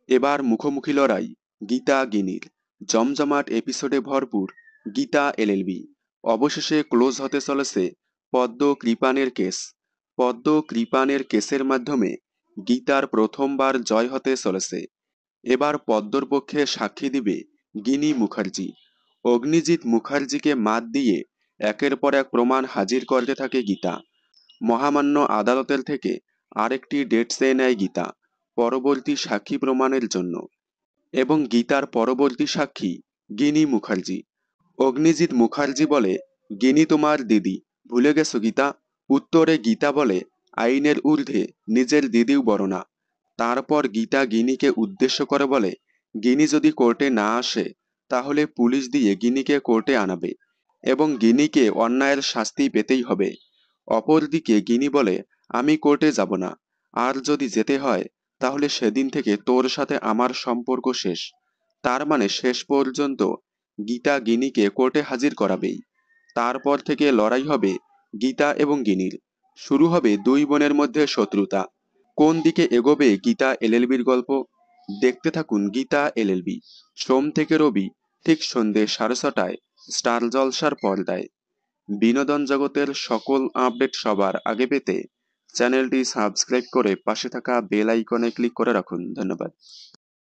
এবার মুখোমুখি লড়াই গীতা গিনির। জমজমাট এপিসোডে ভরপুর গীতা এলএলবি। অবশেষে ক্লোজ হতে চলেছে পদ্ম কৃপানের কেস। পদ্ম কৃপানের কেসের মাধ্যমে গীতার প্রথমবার জয় হতে চলেছে। এবার পদ্মর পক্ষে সাক্ষী দিবে গিনি মুখার্জি। অগ্নিজিৎ মুখার্জিকে মাত দিয়ে একের পর এক প্রমাণ হাজির করতে থাকে গীতা। মহামান্য আদালতের থেকে আরেকটি ডেট চেয়ে নেয় গীতা পরবর্তী সাক্ষী প্রমাণের জন্য। এবং গীতার পরবর্তী সাক্ষী গিনি মুখার্জি। অগ্নিজিৎ মুখার্জি বলে, গিনি তোমার দিদি, ভুলে গেছো গীতা? উত্তরে গীতা বলে, আইনের ঊর্ধ্বে নিজের দিদিও বড় না। তারপর গীতা গিনিকে উদ্দেশ্য করে বলে, গিনি যদি কোর্টে না আসে তাহলে পুলিশ দিয়ে গিনিকে কোর্টে আনাবে এবং গিনিকে অন্যায়ের শাস্তি পেতেই হবে। অপরদিকে গিনি বলে, আমি কোর্টে যাব না, আর যদি যেতে হয় তাহলে সেদিন থেকে তোর সাথে আমার সম্পর্ক শেষ। তার মানে শেষ পর্যন্ত গীতা গিনিকে কোর্টে হাজির করাবেই। তারপর থেকে লড়াই হবে গীতা এবং গিনির। শুরু হবে দুই বোনের মধ্যে শত্রুতা। কোন দিকে এগোবে গীতা এলএলবির গল্প? দেখতে থাকুন গীতা এলএলবি, সোম থেকে রবি ঠিক সন্ধে 6:30টায় স্টার জলসার পর্দায়। বিনোদন জগতের সকল আপডেট সবার আগে পেতে চ্যানেলটি সাবস্ক্রাইব করে পাশে থাকা বেল আইকনে ক্লিক করে রাখুন। ধন্যবাদ।